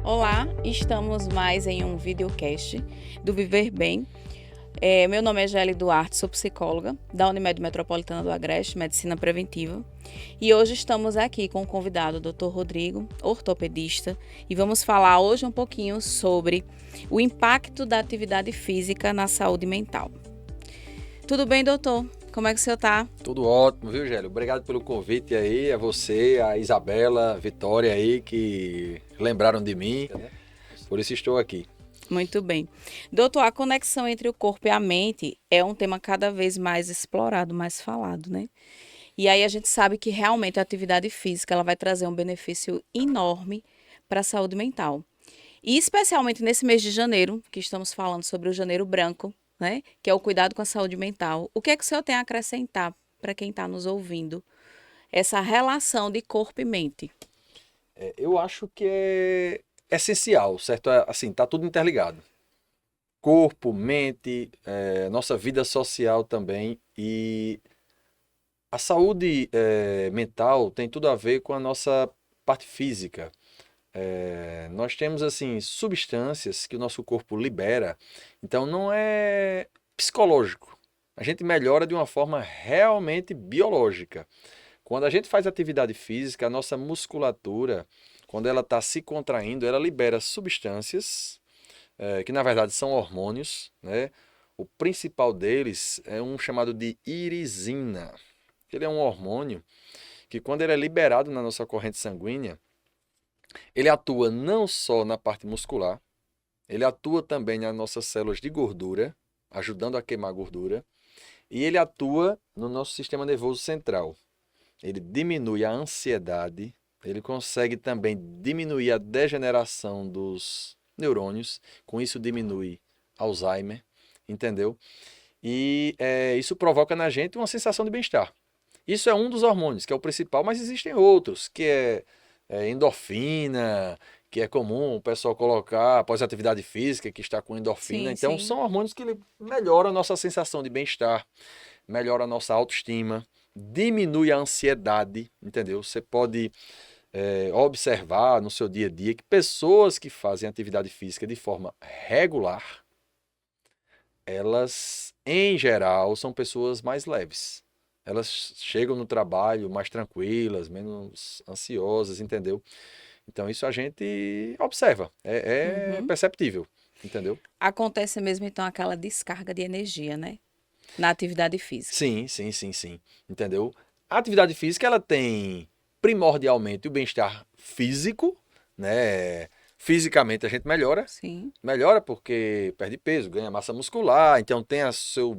Olá, estamos mais em um videocast do Viver Bem. Meu nome é Gélia Duarte, sou psicóloga da Unimed Metropolitana do Agreste, Medicina Preventiva. E hoje estamos aqui com o convidado, o Dr. Rodrigo, ortopedista, e vamos falar hoje um pouquinho sobre o impacto da atividade física na saúde mental. Tudo bem, doutor? Como é que o senhor está? Tudo ótimo, viu, Gélio? Obrigado pelo convite aí, a você, a Isabela, a Vitória aí, que lembraram de mim, né? Por isso estou aqui. Muito bem. Doutor, a conexão entre o corpo e a mente é um tema cada vez mais explorado, mais falado, né? E aí a gente sabe que realmente a atividade física ela vai trazer um benefício enorme para a saúde mental. E especialmente nesse mês de janeiro, que estamos falando sobre o janeiro branco, né? Que é o cuidado com a saúde mental. O que é que o senhor tem a acrescentar para quem está nos ouvindo? Essa relação de corpo e mente. Eu acho que é essencial, certo? Assim, tá tudo interligado. Corpo, mente, nossa vida social também. E a saúde, mental tem tudo a ver com a nossa parte física. Nós temos, assim, substâncias que o nosso corpo libera, então não é psicológico. A gente melhora de uma forma realmente biológica. Quando a gente faz atividade física, a nossa musculatura, quando ela está se contraindo, ela libera substâncias, que na verdade são hormônios, né? O principal deles é um chamado de irisina. Ele é um hormônio que, quando ele é liberado na nossa corrente sanguínea, ele atua não só na parte muscular, ele atua também nas nossas células de gordura, ajudando a queimar gordura, e ele atua no nosso sistema nervoso central. Ele diminui a ansiedade, ele consegue também diminuir a degeneração dos neurônios, com isso diminui Alzheimer, entendeu? E isso provoca na gente uma sensação de bem-estar. Isso é um dos hormônios, que é o principal, mas existem outros, que é endorfina, que é comum o pessoal colocar após a atividade física, que está com endorfina. Sim, Então, sim. são hormônios que melhoram a nossa sensação de bem-estar, melhora a nossa autoestima, diminui a ansiedade, entendeu? Você pode observar no seu dia a dia que pessoas que fazem atividade física de forma regular, elas, em geral, são pessoas mais leves. Elas chegam no trabalho mais tranquilas, menos ansiosas, entendeu? Então isso a gente observa, é Uhum. perceptível, entendeu? Acontece mesmo então aquela descarga de energia, né? Na atividade física. Sim, sim, sim, sim, entendeu? A atividade física ela tem primordialmente o bem-estar físico, né? Fisicamente a gente melhora, Sim. melhora porque perde peso, ganha massa muscular, então tem o seu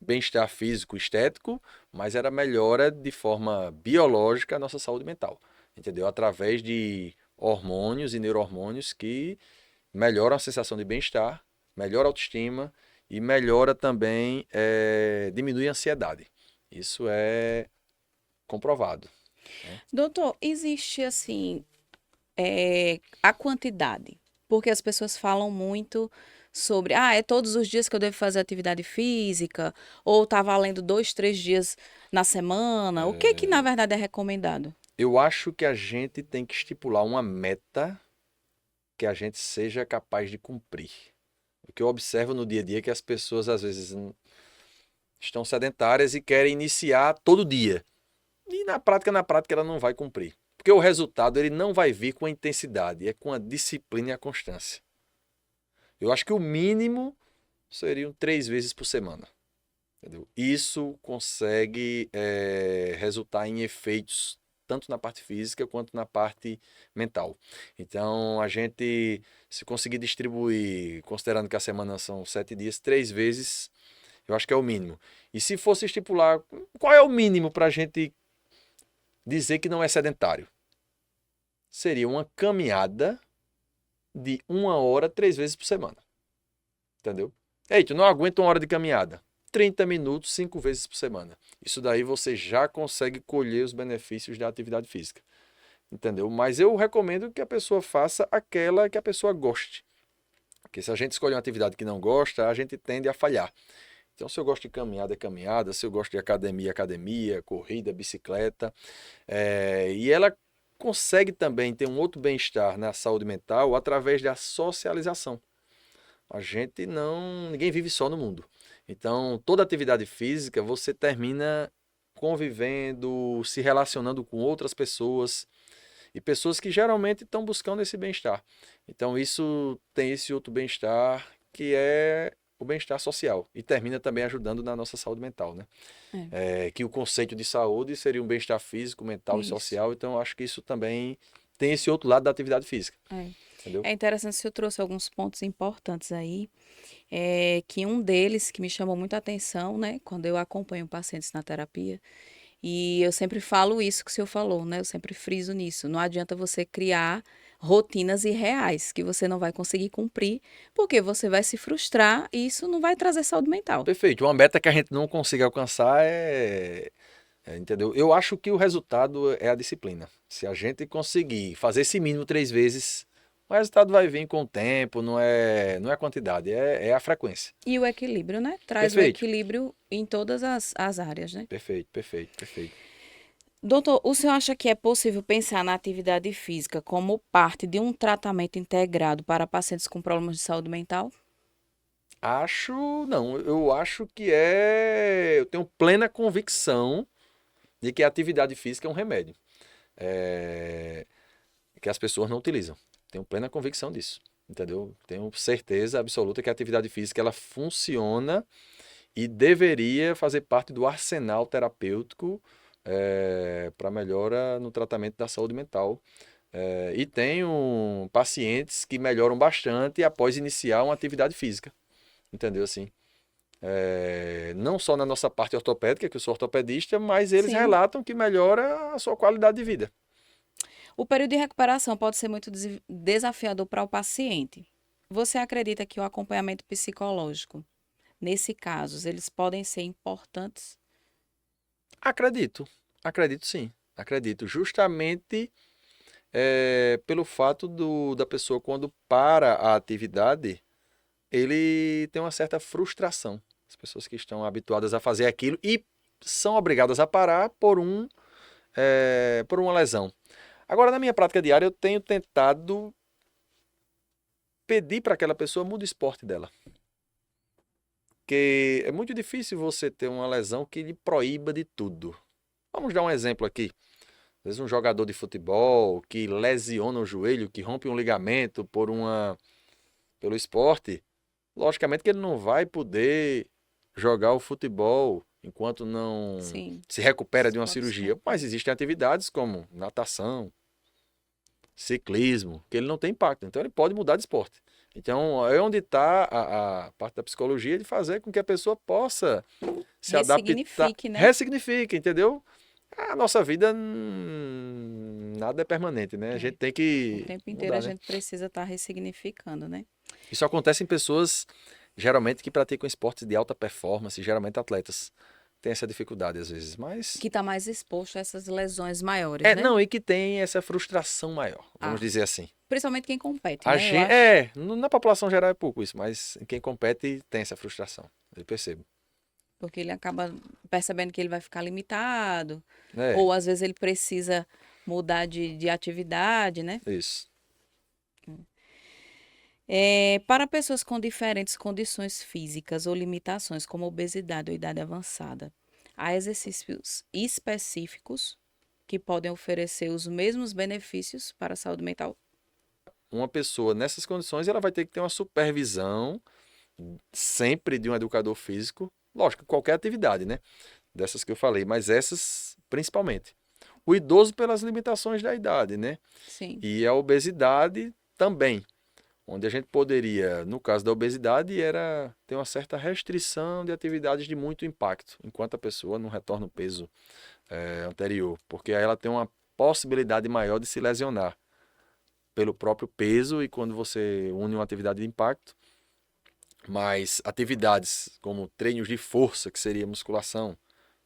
bem-estar físico, estético, mas ela melhora de forma biológica a nossa saúde mental, entendeu? Através de hormônios e neurohormônios que melhoram a sensação de bem-estar, melhora a autoestima e melhora também, diminui a ansiedade. Isso é comprovado, né? Doutor, existe assim a quantidade? Porque as pessoas falam muito sobre, é todos os dias que eu devo fazer atividade física, ou tá valendo 2, 3 dias na semana. O que na verdade é recomendado? Eu acho que a gente tem que estipular uma meta que a gente seja capaz de cumprir. O que eu observo no dia a dia é que as pessoas às vezes estão sedentárias e querem iniciar todo dia. E na prática ela não vai cumprir. Porque o resultado ele não vai vir com a intensidade, é com a disciplina e a constância. Eu acho que o mínimo seriam 3 vezes por semana. Entendeu? Isso consegue resultar em efeitos tanto na parte física quanto na parte mental. Então, a gente, se conseguir distribuir, considerando que a semana são 7 dias, 3 vezes, eu acho que é o mínimo. E se fosse estipular, qual é o mínimo para a gente dizer que não é sedentário? Seria uma caminhada de 1 hora, 3 vezes por semana. Entendeu? Eita, não aguento 1 hora de caminhada. 30 minutos, 5 vezes por semana. Isso daí você já consegue colher os benefícios da atividade física. Entendeu? Mas eu recomendo que a pessoa faça aquela que a pessoa goste. Porque se a gente escolher uma atividade que não gosta, a gente tende a falhar. Então, se eu gosto de caminhada, é caminhada. Se eu gosto de academia, é academia, corrida, bicicleta. E ela consegue também ter um outro bem-estar na saúde mental através da socialização. Ninguém vive só no mundo. Então, toda atividade física, você termina convivendo, se relacionando com outras pessoas e pessoas que geralmente estão buscando esse bem-estar. Então, isso tem esse outro bem-estar que é o bem-estar social e termina também ajudando na nossa saúde mental, né? Que o conceito de saúde seria um bem-estar físico, mental e social. Então, eu acho que isso também tem esse outro lado da atividade física. Entendeu? É interessante, você trouxe alguns pontos importantes aí, que um deles que me chamou muita atenção, né, quando eu acompanho pacientes na terapia, e eu sempre falo isso que o senhor falou, né, eu sempre friso nisso, não adianta você criar rotinas irreais que você não vai conseguir cumprir, porque você vai se frustrar e isso não vai trazer saúde mental. Perfeito. Uma meta que a gente não consiga alcançar entendeu? Eu acho que o resultado é a disciplina. Se a gente conseguir fazer esse mínimo 3 vezes, o resultado vai vir com o tempo, não é a quantidade, é a frequência. E o equilíbrio, né? Traz Perfeito. o equilíbrio em todas as áreas, né? Perfeito, perfeito, perfeito. Doutor, o senhor acha que é possível pensar na atividade física como parte de um tratamento integrado para pacientes com problemas de saúde mental? Não, eu acho que eu tenho plena convicção de que a atividade física é um remédio, que as pessoas não utilizam. Tenho plena convicção disso, entendeu? Tenho certeza absoluta que a atividade física ela funciona e deveria fazer parte do arsenal terapêutico para melhora no tratamento da saúde mental. E tenho pacientes que melhoram bastante após iniciar uma atividade física, entendeu? Assim, não só na nossa parte ortopédica, que eu sou ortopedista, mas eles Sim. relatam que melhora a sua qualidade de vida. O período de recuperação pode ser muito desafiador para o paciente. Você acredita que o acompanhamento psicológico, nesse caso, eles podem ser importantes? Acredito sim, acredito. Justamente pelo fato da pessoa, quando para a atividade, ele tem uma certa frustração. As pessoas que estão habituadas a fazer aquilo e são obrigadas a parar por uma lesão. Agora, na minha prática diária, eu tenho tentado pedir para aquela pessoa mude o esporte dela. Porque é muito difícil você ter uma lesão que lhe proíba de tudo. Vamos dar um exemplo aqui. Às vezes um jogador de futebol que lesiona o joelho, que rompe um ligamento pelo esporte, logicamente que ele não vai poder jogar o futebol enquanto não se recupera de uma cirurgia. Mas existem atividades como natação, ciclismo, que ele não tem impacto. Então ele pode mudar de esporte. Então é onde está a parte da psicologia de fazer com que a pessoa possa se adaptar. Né? Ressignifique, entendeu? A nossa vida nada é permanente, né? A gente tem que o tempo inteiro mudar, a gente precisa estar ressignificando, né? Isso acontece em pessoas geralmente que praticam esportes de alta performance, geralmente atletas. Tem essa dificuldade às vezes, mas que está mais exposto a essas lesões maiores, né? Não, e que tem essa frustração maior, vamos dizer assim. Principalmente quem compete, Na população geral é pouco isso, mas quem compete tem essa frustração, eu percebo. Porque ele acaba percebendo que ele vai ficar limitado, ou às vezes ele precisa mudar de atividade, né? Isso. Para pessoas com diferentes condições físicas ou limitações, como obesidade ou idade avançada, há exercícios específicos que podem oferecer os mesmos benefícios para a saúde mental? Uma pessoa nessas condições, ela vai ter que ter uma supervisão sempre de um educador físico, lógico, qualquer atividade, né? Dessas que eu falei, mas essas principalmente. O idoso pelas limitações da idade, né? Sim. E a obesidade também. Onde a gente poderia, no caso da obesidade, ter uma certa restrição de atividades de muito impacto, enquanto a pessoa não retorna o peso anterior, porque aí ela tem uma possibilidade maior de se lesionar pelo próprio peso e quando você une uma atividade de impacto, mas atividades como treinos de força, que seria musculação,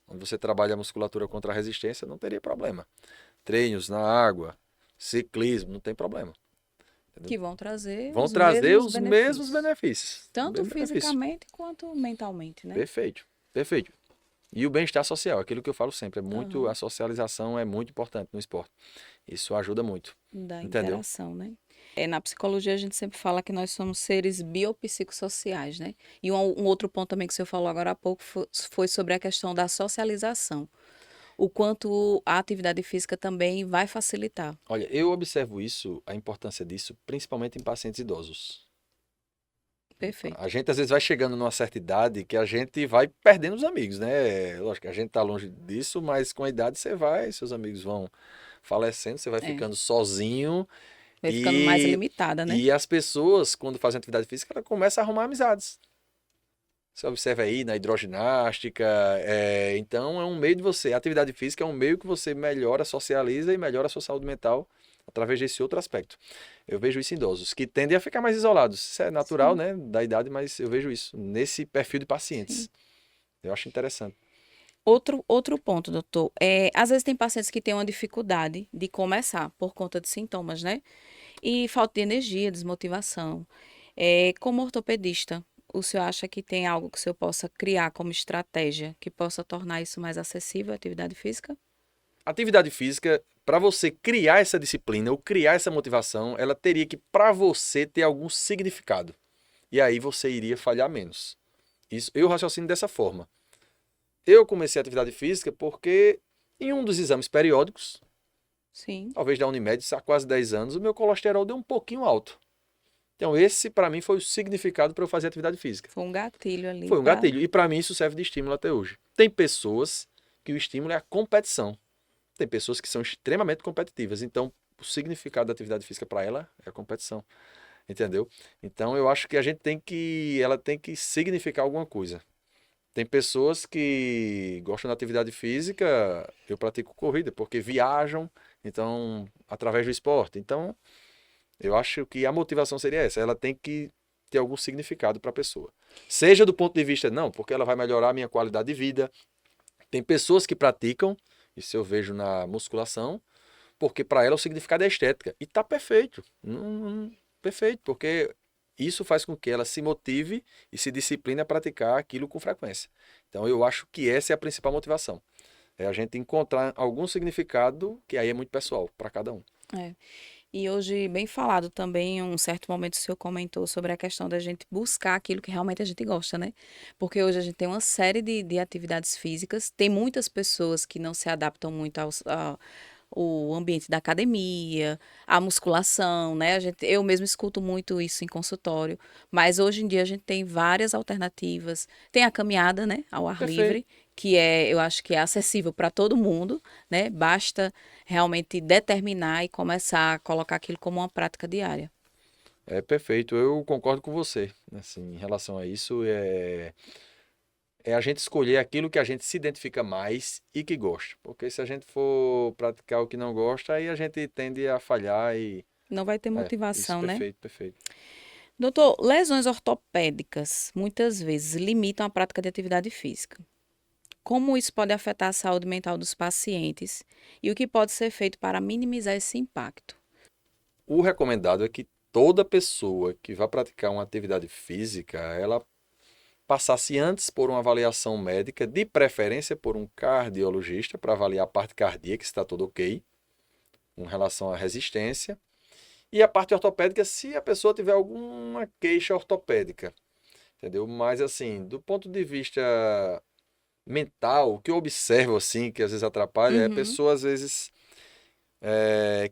onde você trabalha a musculatura contra a resistência, não teria problema. Treinos na água, ciclismo, não tem problema. Que vão trazer os mesmos benefícios. Tanto fisicamente quanto mentalmente, né? Perfeito, perfeito. E o bem-estar social, aquilo que eu falo sempre, a socialização é muito importante no esporte. Isso ajuda muito, Da entendeu? interação, né? Na psicologia a gente sempre fala que nós somos seres biopsicossociais, né? E um outro ponto também que o senhor falou agora há pouco foi sobre a questão da socialização. O quanto a atividade física também vai facilitar. Olha, eu observo isso, a importância disso, principalmente em pacientes idosos. Perfeito. A gente às vezes vai chegando numa certa idade que a gente vai perdendo os amigos, né? Lógico que a gente tá longe disso, mas com a idade você vai, seus amigos vão falecendo, você vai É, ficando sozinho vai ficando mais e, limitada, né? e as pessoas, quando fazem atividade física, ela começa a arrumar amizades. Você observa aí na hidroginástica, então é um meio de você. A atividade física é um meio que você melhora, socializa e melhora a sua saúde mental através desse outro aspecto. Eu vejo isso em idosos, que tendem a ficar mais isolados. Isso é natural, Sim, né, da idade, mas eu vejo isso nesse perfil de sim. pacientes. Eu acho interessante. Outro ponto, doutor, às vezes tem pacientes que têm uma dificuldade de começar por conta de sintomas, né? E falta de energia, desmotivação. Como ortopedista, o senhor acha que tem algo que o senhor possa criar como estratégia que possa tornar isso mais acessível, a atividade física? Atividade física, para você criar essa disciplina ou criar essa motivação, ela teria que, para você, ter algum significado. E aí você iria falhar menos. Isso, eu raciocino dessa forma. Eu comecei a atividade física porque em um dos exames periódicos, Sim, talvez da Unimed, há quase 10 anos, o meu colesterol deu um pouquinho alto. Então esse para mim foi o significado para eu fazer atividade física. foi um gatilho ali Foi um para. gatilho e para mim isso serve de estímulo até hoje. Tem pessoas que o estímulo é a competição. Tem pessoas que são extremamente competitivas, então o significado da atividade física para ela é a competição, entendeu? Então eu acho que a gente ela tem que significar alguma coisa. Tem pessoas que gostam da atividade física, eu pratico corrida, porque viajam, então, através do esporte. Então, eu acho que a motivação seria essa, ela tem que ter algum significado para a pessoa. Seja do ponto de vista, não, porque ela vai melhorar a minha qualidade de vida. Tem pessoas que praticam, isso eu vejo na musculação, porque para ela o significado é estética. E tá perfeito. Perfeito, porque isso faz com que ela se motive e se discipline a praticar aquilo com frequência. Então eu acho que essa é a principal motivação. É a gente encontrar algum significado que aí é muito pessoal para cada um. É. E hoje, bem falado também, em um certo momento o senhor comentou sobre a questão da gente buscar aquilo que realmente a gente gosta, né? Porque hoje a gente tem uma série de atividades físicas, tem muitas pessoas que não se adaptam muito o ambiente da academia, a musculação, né? Eu mesmo escuto muito isso em consultório, mas hoje em dia a gente tem várias alternativas. Tem a caminhada, né, ao ar Perfeito. livre, que eu acho que é acessível para todo mundo, né? Basta realmente determinar e começar a colocar aquilo como uma prática diária. É perfeito. Eu concordo com você. Assim, em relação a isso, é a gente escolher aquilo que a gente se identifica mais e que gosta. Porque se a gente for praticar o que não gosta, aí a gente tende a falhar e. Não vai ter Isso, motivação, né? perfeito, perfeito. Doutor, lesões ortopédicas muitas vezes limitam a prática de atividade física. Como isso pode afetar a saúde mental dos pacientes e o que pode ser feito para minimizar esse impacto? O recomendado é que toda pessoa que vai praticar uma atividade física, ela passasse antes por uma avaliação médica, de preferência por um cardiologista, para avaliar a parte cardíaca, se está tudo ok, com relação à resistência. E a parte ortopédica, se a pessoa tiver alguma queixa ortopédica, entendeu? Mas assim, do ponto de vista mental, o que eu observo assim, que às vezes atrapalha, é a Uhum. pessoa às vezes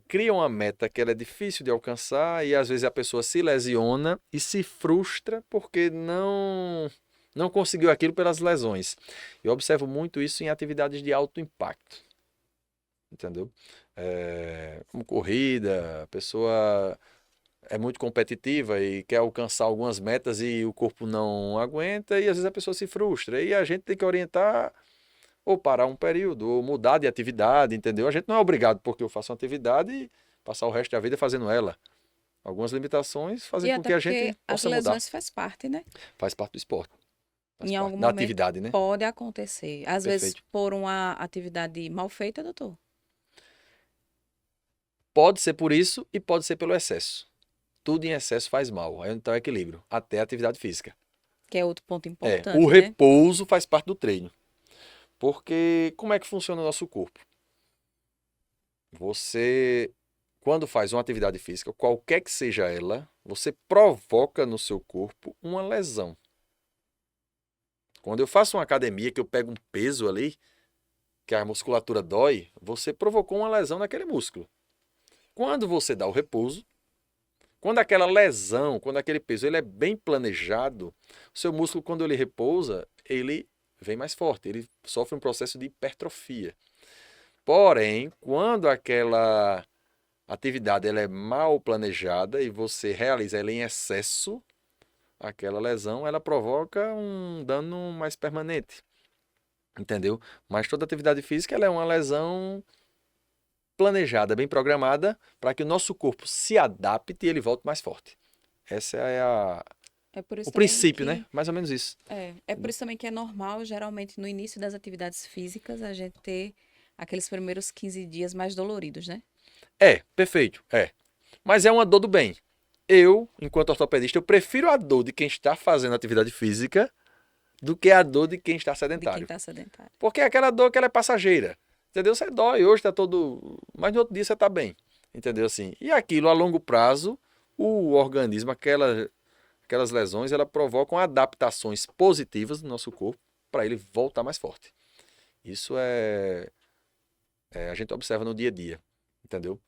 cria uma meta que ela é difícil de alcançar e às vezes a pessoa se lesiona e se frustra porque não conseguiu aquilo pelas lesões. Eu observo muito isso em atividades de alto impacto, entendeu? Como corrida, a pessoa é muito competitiva e quer alcançar algumas metas e o corpo não aguenta e às vezes a pessoa se frustra. E a gente tem que orientar ou parar um período, ou mudar de atividade, entendeu? A gente não é obrigado porque eu faço uma atividade e passar o resto da vida fazendo ela. Algumas limitações fazem E com até que a porque gente as possa mudar. lesões faz parte, né? Faz parte do esporte, faz Em parte algum da momento atividade, né? pode acontecer. Às vezes Perfeito. por uma atividade mal feita, doutor, Pode ser por isso e pode ser pelo excesso. Tudo em excesso faz mal. Aí então é equilíbrio, até a atividade física. que é outro ponto O importante, né? repouso faz parte do treino. Porque como é que funciona o nosso corpo? você, quando faz uma atividade física, qualquer que seja ela, você provoca no seu corpo uma lesão. Quando eu faço uma academia, que eu pego um peso ali, que a musculatura dói, você provocou uma lesão naquele músculo. Quando você dá o repouso, quando aquela lesão, quando aquele peso ele é bem planejado, o seu músculo, quando ele repousa, ele vem mais forte, ele sofre um processo de hipertrofia. Porém, quando aquela atividade ela é mal planejada e você realiza ela em excesso, aquela lesão ela provoca um dano mais permanente, entendeu? Mas toda atividade física ela é uma lesão planejada, bem programada, para que o nosso corpo se adapte e ele volte mais forte. Essa é É por o isso também princípio, né? que Mais ou menos isso. é por isso também que é normal, geralmente, no início das atividades físicas, a gente ter aqueles primeiros 15 dias mais doloridos, né? É, perfeito, é. Mas é uma dor do bem. Eu, enquanto ortopedista, eu prefiro a dor de quem está fazendo atividade física do que a dor de quem está De quem sedentário. está sedentário. Porque é aquela dor que ela é passageira. Entendeu? Você dói, hoje está todo. Mas no outro dia você está bem. Entendeu? Assim. E aquilo, a longo prazo, o organismo, aquelas lesões, ela provocam adaptações positivas no nosso corpo para ele voltar mais forte. Isso a gente observa no dia a dia. Entendeu?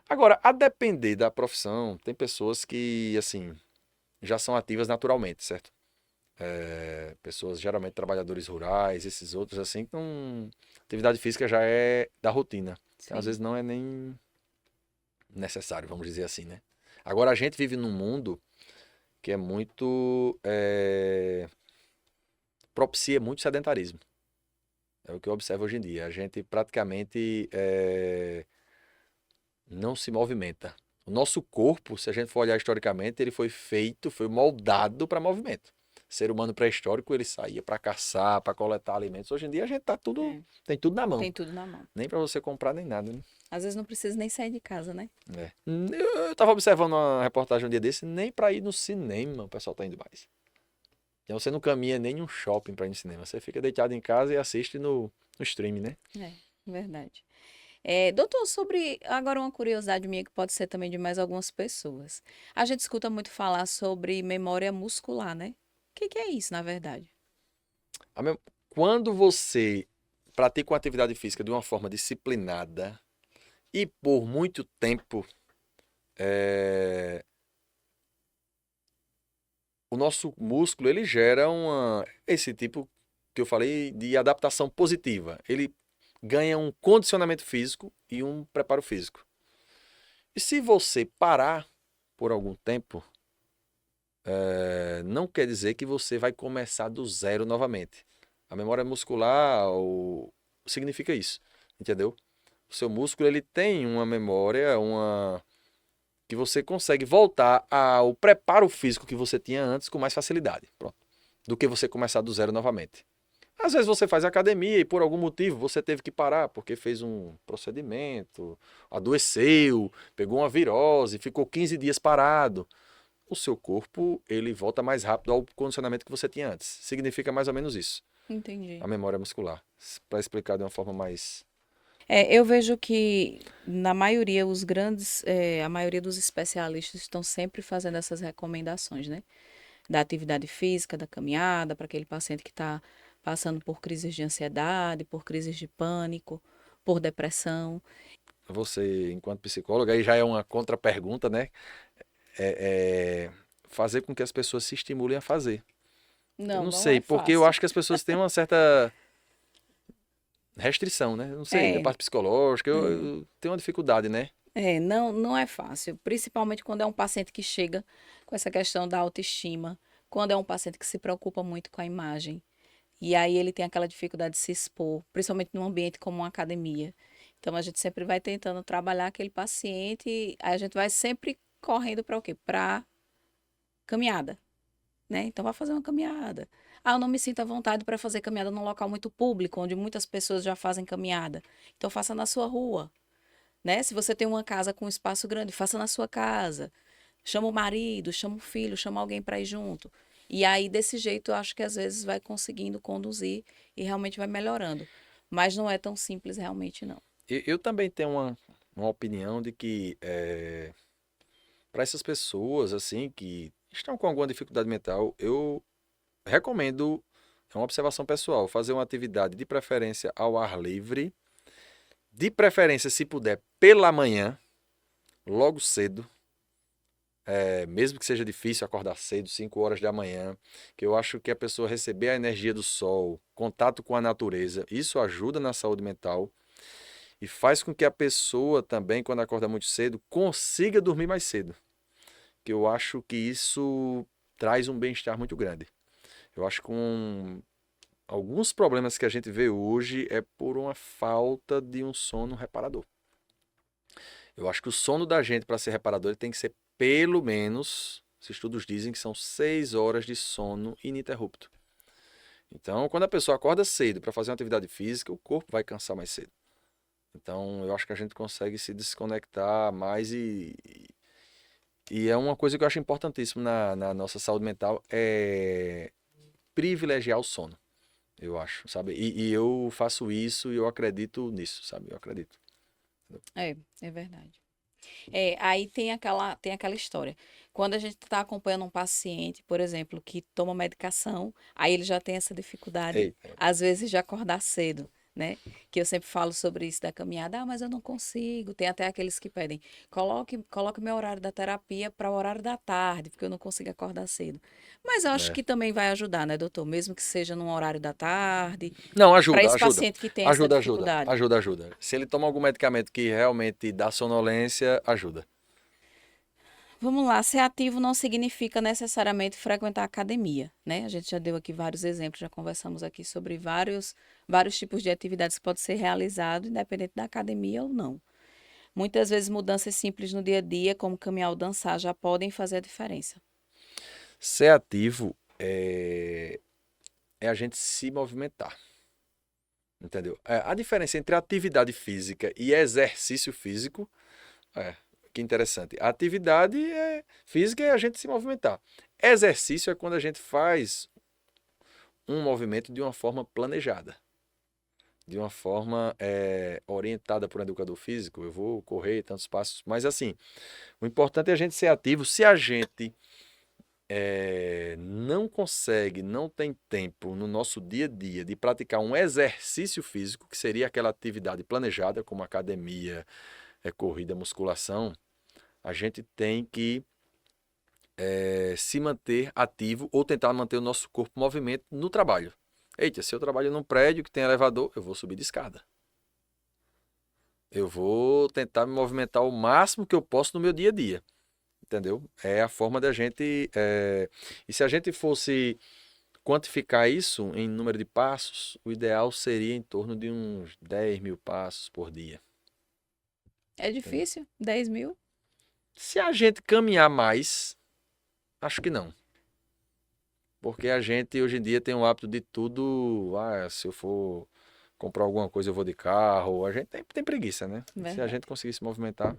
Agora, a depender da profissão, tem pessoas que, assim, já são ativas naturalmente, certo? Pessoas, geralmente trabalhadores rurais, esses outros, assim, que não. Atividade física já é da rotina. Então, às Sim. vezes não é nem necessário, vamos dizer assim, né? Agora, a gente vive num mundo que é muito. Propicia muito sedentarismo. É o que eu observo hoje em dia. A gente praticamente não se movimenta. O nosso corpo, se a gente for olhar historicamente, ele foi feito, foi moldado para movimento. Ser humano pré-histórico, ele saía para caçar, para coletar alimentos. Hoje em dia a gente tá tudo, É, tem tudo na mão. tem tudo na mão. Nem para você comprar nem nada, né? Às vezes não precisa nem sair de casa, né? Eu tava observando uma reportagem um dia desse, nem para ir no cinema o pessoal tá indo mais. Então você não caminha nem em um shopping para ir no cinema. Você fica deitado em casa e assiste no stream, né? É, verdade. É, doutor, sobre agora uma curiosidade minha que pode ser também de mais algumas pessoas. A gente escuta muito falar sobre memória muscular, né? O que que é isso, na verdade? A mem- Quando você pratica uma atividade física de uma forma disciplinada e por muito tempo, é, o nosso músculo ele gera esse tipo que eu falei de adaptação positiva. Ele ganha um condicionamento físico e um preparo físico. E se você parar por algum tempo, não quer dizer que você vai começar do zero novamente. A memória muscular significa isso, entendeu? O seu músculo ele tem uma memória, que você consegue voltar ao preparo físico que você tinha antes com mais facilidade, pronto, do que você começar do zero novamente. Às vezes você faz academia e por algum motivo você teve que parar porque fez um procedimento, adoeceu, pegou uma virose, ficou 15 dias parado. O seu corpo ele volta mais rápido ao condicionamento que você tinha antes. Significa mais ou menos isso, Entendi. a memória muscular. Para explicar de uma forma mais. É, eu vejo que, na maioria, a maioria dos especialistas estão sempre fazendo essas recomendações, né? Da atividade física, da caminhada, para aquele paciente que está passando por crises de ansiedade, por crises de pânico, por depressão. Você, enquanto psicóloga, aí já é uma contra-pergunta, né? É fazer com que as pessoas se estimulem a fazer. Eu Não, não não é sei, porque eu fácil. acho que as pessoas têm uma certa restrição, né? Eu não sei, da É, parte psicológica, é, eu tenho uma dificuldade, né? não, não é fácil, principalmente quando é um paciente que chega com essa questão da autoestima, quando é um paciente que se preocupa muito com a imagem. E aí ele tem aquela dificuldade de se expor, principalmente num ambiente como uma academia. Então a gente sempre vai tentando trabalhar aquele paciente, aí a gente vai sempre correndo para o quê? Para caminhada, né? Então vai fazer uma caminhada. Ah, eu não me sinto à vontade para fazer caminhada num local muito público, onde muitas pessoas já fazem caminhada. Então faça na sua rua, né? Se você tem uma casa com um espaço grande, faça na sua casa. Chama o marido, chama o filho, chama alguém para ir junto. E aí, desse jeito, eu acho que às vezes vai conseguindo conduzir e realmente vai melhorando. Mas não é tão simples realmente, não. Eu também tenho uma opinião de que para essas pessoas assim que estão com alguma dificuldade mental, eu recomendo, é uma observação pessoal, fazer uma atividade de preferência ao ar livre, de preferência, se puder, pela manhã, logo cedo, mesmo que seja difícil acordar cedo, 5 horas da manhã, que eu acho que a pessoa receber a energia do sol, contato com a natureza, isso ajuda na saúde mental e faz com que a pessoa também, quando acorda muito cedo, consiga dormir mais cedo. Que eu acho que isso traz um bem-estar muito grande. Eu acho que alguns problemas que a gente vê hoje é por uma falta de um sono reparador. Eu acho que o sono da gente, para ser reparador, ele tem que ser pelo menos, os estudos dizem que são 6 horas de sono ininterrupto. Então, quando a pessoa acorda cedo para fazer uma atividade física, o corpo vai cansar mais cedo. Então, eu acho que a gente consegue se desconectar mais e é uma coisa que eu acho importantíssimo na nossa saúde mental, é privilegiar o sono, eu acho, sabe? E eu faço isso e eu acredito nisso, sabe? Eu acredito. É verdade. Aí tem aquela história. Quando a gente está acompanhando um paciente, por exemplo, que toma medicação, aí ele já tem essa dificuldade, Eita. às vezes, de acordar cedo, né? Que eu sempre falo sobre isso da caminhada. Ah, mas eu não consigo. Tem até aqueles que pedem, coloque meu horário da terapia para o horário da tarde, porque eu não consigo acordar cedo. Mas eu acho É. que também vai ajudar, né, doutor? Mesmo que seja num horário da tarde, Não, para ajuda, esse ajuda. paciente que tem essa Ajuda, ajuda. dificuldade. Ajuda, ajuda. Se ele toma algum medicamento que realmente dá sonolência, ajuda. Vamos lá, ser ativo não significa necessariamente frequentar a academia, né? A gente já deu aqui vários exemplos, já conversamos aqui sobre vários tipos de atividades que podem ser realizados, independente da academia ou não. Muitas vezes mudanças simples no dia a dia, como caminhar ou dançar, já podem fazer a diferença. Ser ativo é a gente se movimentar, entendeu? A diferença entre atividade física e exercício físico, que interessante. A atividade física é a gente se movimentar. Exercício é quando a gente faz um movimento de uma forma planejada, de uma forma orientada por um educador físico. Eu vou correr tantos passos, mas assim, o importante é a gente ser ativo. Se a gente não consegue, não tem tempo no nosso dia a dia de praticar um exercício físico, que seria aquela atividade planejada, como academia, corrida, musculação, a gente tem que se manter ativo ou tentar manter o nosso corpo em movimento no trabalho. Eita, se eu trabalho num prédio que tem elevador, eu vou subir de escada. Eu vou tentar me movimentar o máximo que eu posso no meu dia a dia. Entendeu? É a forma da gente. E se a gente fosse quantificar isso em número de passos, o ideal seria em torno de uns 10 mil passos por dia. É Entendeu? difícil? 10.000? Se a gente caminhar mais, acho que não. Porque a gente hoje em dia tem o hábito de tudo. Ah, se eu for comprar alguma coisa, eu vou de carro. A gente tem preguiça, né? Se a Verdade. gente conseguir se movimentar,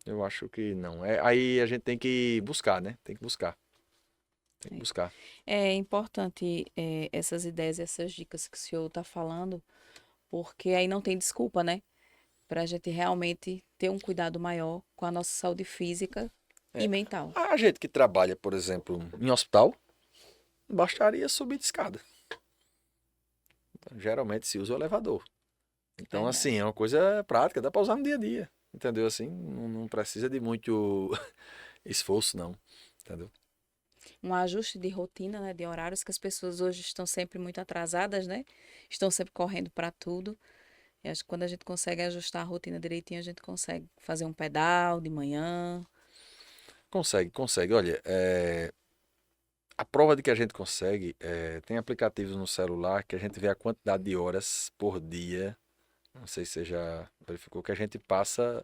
eu acho que não. Aí a gente tem que buscar, né? Tem que buscar. Tem que É, buscar. é importante essas ideias, essas dicas que o senhor está falando, porque aí não tem desculpa, né? Para a gente realmente ter um cuidado maior com a nossa saúde física e É. mental. A gente que trabalha, por exemplo, em hospital, bastaria subir de escada. Então, geralmente se usa o elevador. Então, assim, Verdade. é uma coisa prática, dá para usar no dia a dia. Entendeu? Assim, não precisa de muito esforço, não. Entendeu? Um ajuste de rotina, né, de horários, que as pessoas hoje estão sempre muito atrasadas, né? Estão sempre correndo para tudo. E acho que quando a gente consegue ajustar a rotina direitinho, a gente consegue fazer um pedal de manhã. Consegue, consegue. Olha, a prova de que a gente consegue, tem aplicativos no celular que a gente vê a quantidade de horas por dia. Não sei se você já verificou que a gente passa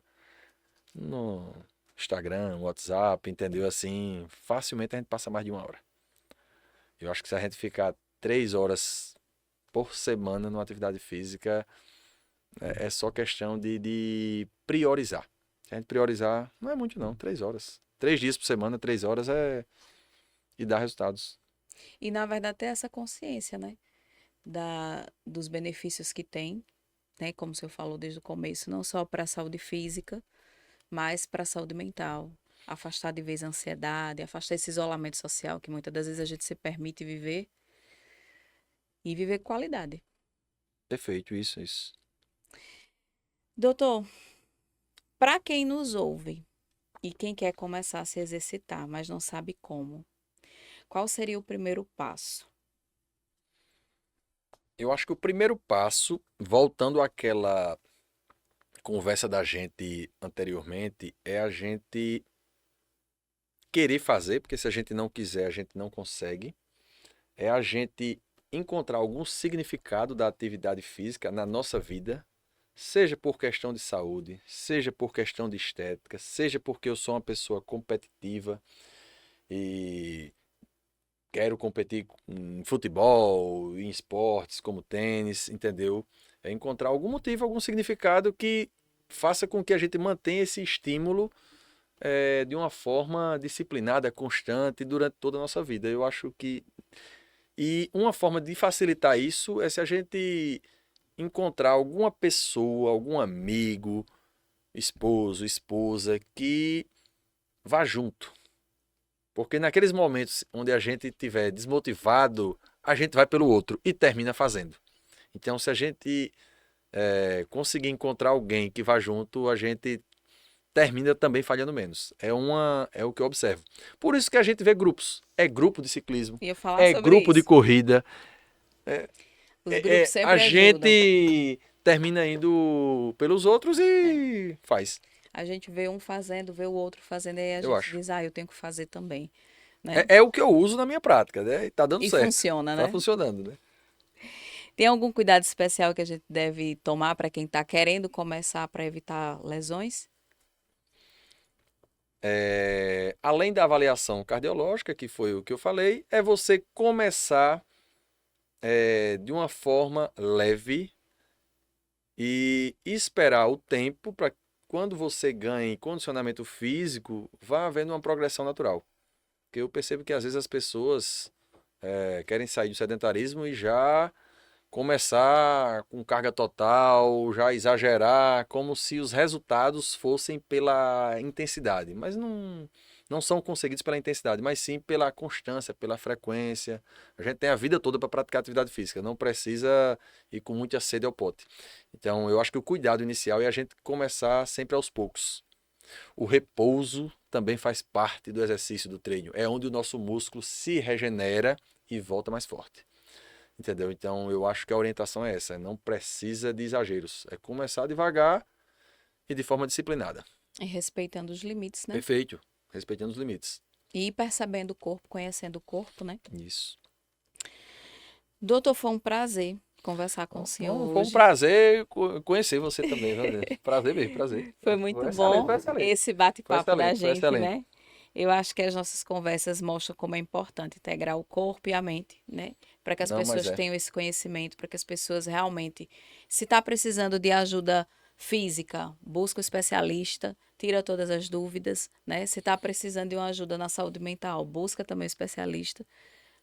no Instagram, WhatsApp, entendeu? Assim, facilmente a gente passa mais de 1 hora. Eu acho que se a gente ficar 3 horas por semana numa atividade física, é só questão de priorizar. Se a gente priorizar, não é muito não, 3 horas. 3 dias por semana, 3 horas e dá resultados. E, na verdade, ter essa consciência, né? Dos benefícios que tem. né? Como o senhor falou desde o começo, não só para a saúde física, mas para a saúde mental. Afastar de vez a ansiedade, afastar esse isolamento social que muitas das vezes a gente se permite viver e viver com qualidade. Perfeito, isso. Doutor, para quem nos ouve e quem quer começar a se exercitar, mas não sabe como, qual seria o primeiro passo? Eu acho que o primeiro passo, voltando àquela conversa da gente anteriormente, é a gente querer fazer, porque se a gente não quiser, a gente não consegue. É a gente encontrar algum significado da atividade física na nossa vida, seja por questão de saúde, seja por questão de estética, seja porque eu sou uma pessoa competitiva e quero competir em futebol, em esportes como tênis, entendeu? É encontrar algum motivo, algum significado que faça com que a gente mantenha esse estímulo de uma forma disciplinada, constante durante toda a nossa vida. Eu acho que. E uma forma de facilitar isso é se a gente encontrar alguma pessoa, algum amigo, esposo, esposa, que vá junto. Porque naqueles momentos onde a gente estiver desmotivado, a gente vai pelo outro e termina fazendo. Então, se a gente conseguir encontrar alguém que vá junto, a gente termina também falhando menos. É o que eu observo. Por isso que a gente vê grupos. É grupo de ciclismo, Ia falar é sobre grupo de isso. corrida. Os grupos A sempre ajudam. gente termina indo pelos outros É. e faz, A gente vê um fazendo, vê o outro fazendo, e aí a eu gente acho. diz, eu tenho que fazer também, né? É o que eu uso na minha prática, né? E tá dando E certo. funciona, Tá né? funcionando, né? Tem algum cuidado especial que a gente deve tomar para quem está querendo começar para evitar lesões? Além da avaliação cardiológica, que foi o que eu falei, é você começar de uma forma leve e esperar o tempo para quando você ganhe condicionamento físico, vá havendo uma progressão natural. Porque eu percebo que às vezes as pessoas querem sair do sedentarismo e já começar com carga total, já exagerar, como se os resultados fossem pela intensidade. Mas não são conseguidos pela intensidade, mas sim pela constância, pela frequência. A gente tem a vida toda para praticar atividade física, não precisa ir com muita sede ao pote. Então, eu acho que o cuidado inicial é a gente começar sempre aos poucos. O repouso também faz parte do exercício do treino. É onde o nosso músculo se regenera e volta mais forte. Entendeu? Então eu acho que a orientação é essa. Não precisa de exageros. É começar devagar e de forma disciplinada. E respeitando os limites, né? Perfeito. Respeitando os limites. E ir percebendo o corpo, conhecendo o corpo, né? Isso. Doutor, foi um prazer conversar com o senhor Bom, foi um hoje. prazer conhecer você também, viu? Prazer mesmo, prazer. Foi Foi muito excelente, bom foi excelente. esse Foi bate-papo da excelente, foi gente, excelente. né? Eu acho que as nossas conversas mostram como é importante integrar o corpo e a mente, né? Para que as Não, mas pessoas tenham esse conhecimento, para que as pessoas realmente, se está precisando de ajuda física, busca um especialista, tira todas as dúvidas, né? Se está precisando de uma ajuda na saúde mental, busca também um especialista.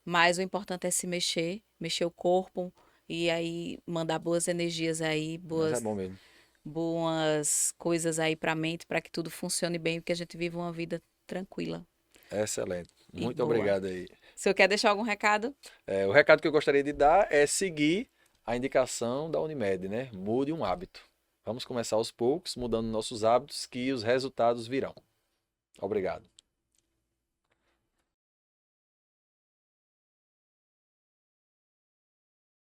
Mas o importante é se mexer, mexer o corpo e aí mandar boas energias aí, Mas é bom mesmo. boas coisas aí para a mente, para que tudo funcione bem, e que a gente viva uma vida tranquila É excelente. e Muito boa. obrigado aí. O senhor quer deixar algum recado? O recado que eu gostaria de dar é seguir a indicação da Unimed, né? Mude um hábito. Vamos começar aos poucos, mudando nossos hábitos, que os resultados virão. Obrigado.